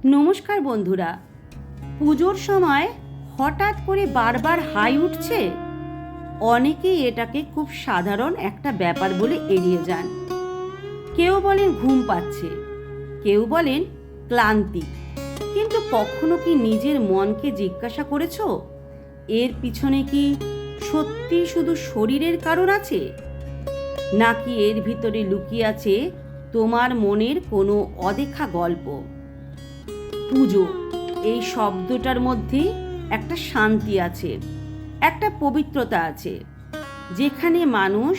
নমস্কার বন্ধুরা। পুজোর সময় হঠাৎ করে বারবার হাই উঠছে, অনেকেই এটাকে খুব সাধারণ একটা ব্যাপার বলে এড়িয়ে যান। কেউ বলেন ঘুম পাচ্ছে, কেউ বলেন ক্লান্তি। কিন্তু কখনো কি নিজের মনকে জিজ্ঞাসা করেছো এর পিছনে কি সত্যি শুধু শরীরের কারণ আছে, নাকি এর ভিতরে লুকিয়ে আছে তোমার মনের কোনো অদেখা গল্প? পুজো এই শব্দটার মধ্যে একটা শান্তি আছে, একটা পবিত্রতা আছে, যেখানে মানুষ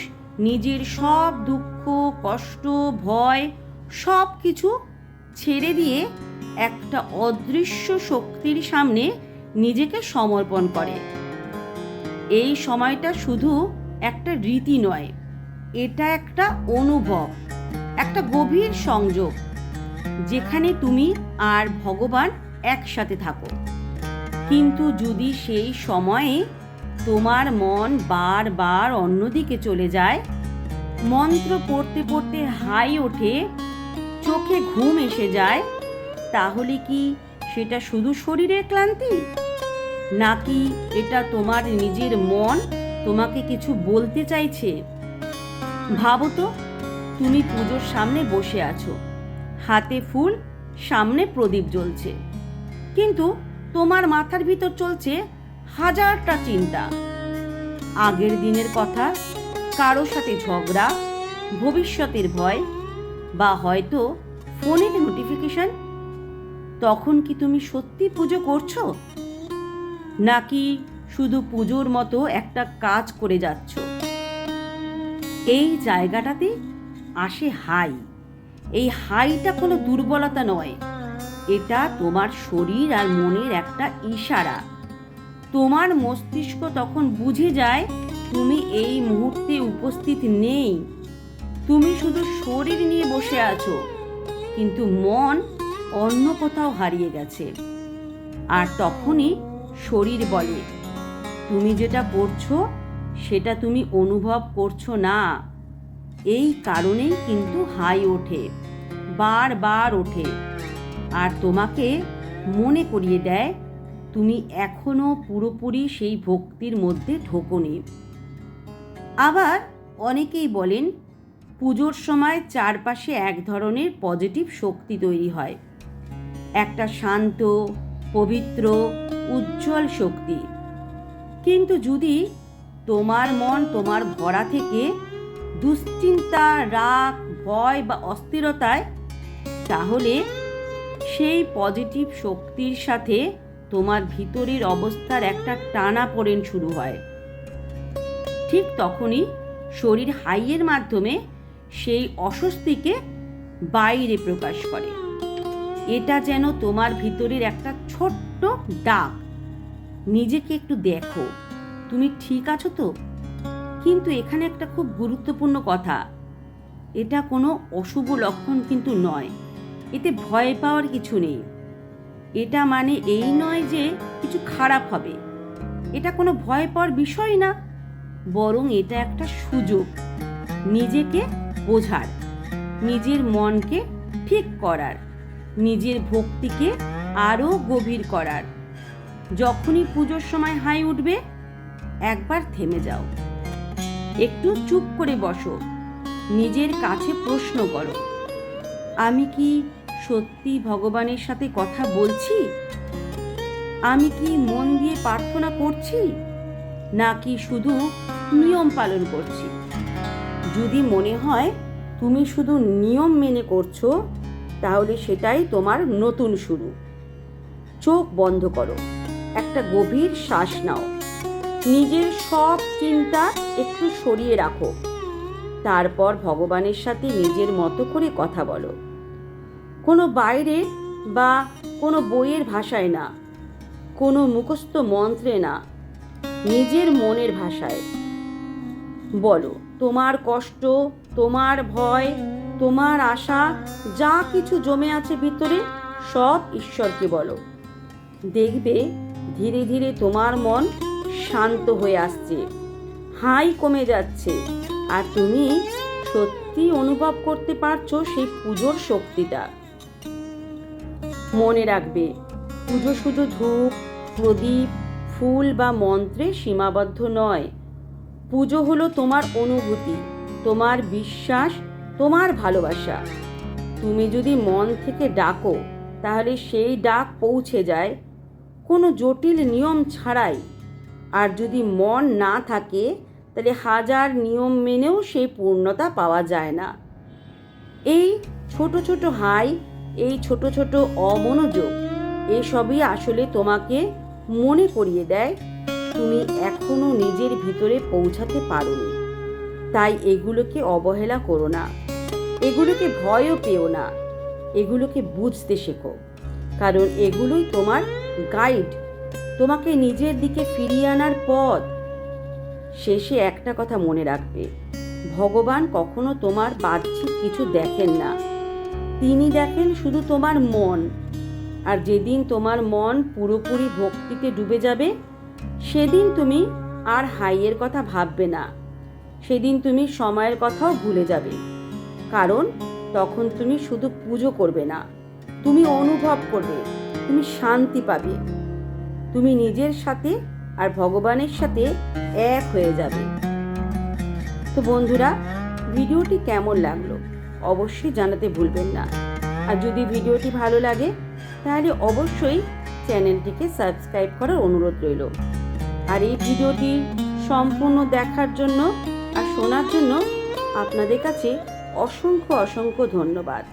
নিজের সব দুঃখ, কষ্ট, ভয় সব কিছু ছেড়ে দিয়ে একটা অদৃশ্য শক্তির সামনে নিজেকে সমর্পণ করে। এই সময়টা শুধু একটা রীতি নয়, এটা একটা অনুভব, একটা গভীর সংযোগ, যেখানে তুমি আর ভগবান একসাথে থাকো। কিন্তু যদি সেই সময়ে তোমার মন বারবার অন্যদিকে চলে যায়, মন্ত্র পড়তে পড়তে হাই ওঠে, চোখে ঘুম এসে যায়, তাহলে কি সেটা শুধু শরীরের ক্লান্তি, নাকি এটা তোমার নিজের মন তোমাকে কিছু বলতে চাইছে? ভাবো তো, তুমি পুজোর সামনে বসে আছো, হাতে ফুল, সামনে প্রদীপ জ্বলছে, কিন্তু তোমার মাথার ভিতর চলছে হাজারটা চিন্তা। আগের দিনের কথা, কারো সাথে ঝগড়া, ভবিষ্যতের ভয়, বা হয়তো ফোনের নোটিফিকেশন। তখন কি তুমি সত্যি পুজো করছো, নাকি শুধু পুজোর মতো একটা কাজ করে যাচ্ছ? এই জায়গাটাতে আসে হাই। এই হাইটা কোনো দুর্বলতা নয়, এটা তোমার শরীর আর মনের একটা ইশারা। তোমার মস্তিষ্ক তখন বুঝে যায় তুমি এই মুহূর্তে উপস্থিত নেই, তুমি শুধু শরীর নিয়ে বসে আছো, কিন্তু মন অন্য কোথাও হারিয়ে গেছে। আর তখনই শরীর বলে, তুমি যেটা করছো সেটা তুমি অনুভব করছো না। এই কারণেই কিন্তু হাই ওঠে, বারবার ওঠে, আর তোমাকে মনে করিয়ে দেয় তুমি এখনো পুরোপুরি সেই ভক্তির মধ্যে ঢোকোনি। আবার অনেকেই বলেন পুজোর সময় চারপাশে এক ধরনের পজিটিভ শক্তি তৈরি হয়, একটা শান্ত, পবিত্র, উজ্জ্বল শক্তি। কিন্তু যদি তোমার মন তোমার ভরা থেকে দুশ্চিন্তা, রাগ, ভয় বা অস্থিরতায়, তাহলে সেই পজিটিভ শক্তির সাথে তোমার ভিতরের অবস্থার একটা টানাপোড়েন শুরু হয়। ঠিক তখনই শরীর হাইয়ের মাধ্যমে সেই অস্বস্তিকে বাইরে প্রকাশ করে। এটা যেন তোমার ভিতরের একটা ছোট্ট ডাক, নিজেকে একটু দেখো, তুমি ঠিক আছো তো? কিন্তু এখানে একটা খুব গুরুত্বপূর্ণ কথা, এটা কোনো অশুভ লক্ষণ কিন্তু নয়, এতে ভয় পাওয়ার কিছু নেই। এটা মানে এই নয় যে কিছু খারাপ হবে, এটা কোনো ভয় পাওয়ার বিষয় না, বরং এটা একটা সুযোগ নিজেকে বোঝার, নিজের মনকে ঠিক করার, নিজের ভক্তিকে আরও গভীর করার। যখনই পুজোর সময় হাই উঠবে, একবার থেমে যাও, একটু চুপ করে বসো, নিজের কাছে প্রশ্ন করো, আমি কি সত্যি ভগবানের সাথে কথা বলছি? আমি কি মন দিয়ে প্রার্থনা করছি, নাকি শুধু নিয়ম পালন করছি? যদি মনে হয় তুমি শুধু নিয়ম মেনে করছো, তাহলে সেটাই তোমার নতুন শুরু। চোখ বন্ধ করো, একটা গভীর শ্বাস নাও, নিজের সব চিন্তা একটু সরিয়ে রাখো, তারপর ভগবানের সাথে নিজের মতো করে কথা বলো। কোনো বাইরে বা কোনো বইয়ের ভাষায় না, কোনো মুখস্থ মন্ত্রে না, নিজের মনের ভাষায় বলো। তোমার কষ্ট, তোমার ভয়, তোমার আশা, যা কিছু জমে আছে ভিতরে, সব ঈশ্বরকে বলো। দেখবে ধীরে ধীরে তোমার মন শান্ত হয়ে আসছে, হাই কমে যাচ্ছে, আর তুমি সত্যি অনুভব করতে পারছো সেই পুজোর শক্তিটা। মনে রাখবে, পুজো শুধু ধূপ, প্রদীপ, ফুল বা মন্ত্রে সীমাবদ্ধ নয়। পুজো হলো তোমার অনুভূতি, তোমার বিশ্বাস, তোমার ভালোবাসা। তুমি যদি মন থেকে ডাকো, তাহলে সেই ডাক পৌঁছে যায় কোনো জটিল নিয়ম ছাড়াই। আর যদি মন না থাকে, তাহলে হাজার নিয়ম মেনেও সেই পূর্ণতা পাওয়া যায় না। এই ছোট ছোট হাই, এই ছোট ছোট অমনোযোগ, এসবই আসলে তোমাকে মনে করিয়ে দেয় তুমি এখনো নিজের ভিতরে পৌঁছাতে পারোনি। তাই এগুলোকে অবহেলা করো না, এগুলোকে ভয়ও পেও না, এগুলোকে বুঝতে শেখো। কারণ এগুলোই তোমার গাইড, তোমাকে নিজের দিকে ফিরিয়ে আনার পথ। শেষে একটা কথা মনে রাখবে, ভগবান কখনো তোমার বাহ্যিক কিছু দেখেন না, তিনি দেখেন শুধু তোমার মন। আর যেদিন তোমার মন পুরোপুরি ভক্তিতে ডুবে যাবে, সেদিন তুমি আর হাইয়ের কথা ভাববে না, সেদিন তুমি সময়ের কথাও ভুলে যাবে। কারণ তখন তুমি শুধু পুজো করবে না, তুমি অনুভব করবে, তুমি শান্তি পাবে, তুমি নিজের সাথে আর ভগবানের সাথে এক হয়ে যাবে। তো বন্ধুরা, ভিডিওটি কেমন লাগলো অবশ্যই জানাতে ভুলবেন না। আর যদি ভিডিওটি ভালো লাগে, তাহলে অবশ্যই চ্যানেলটিকে সাবস্ক্রাইব করার অনুরোধ রইল। আর এই ভিডিওটি সম্পূর্ণ দেখার জন্য আর শোনার জন্য আপনাদের কাছে অসংখ্য অসংখ্য ধন্যবাদ।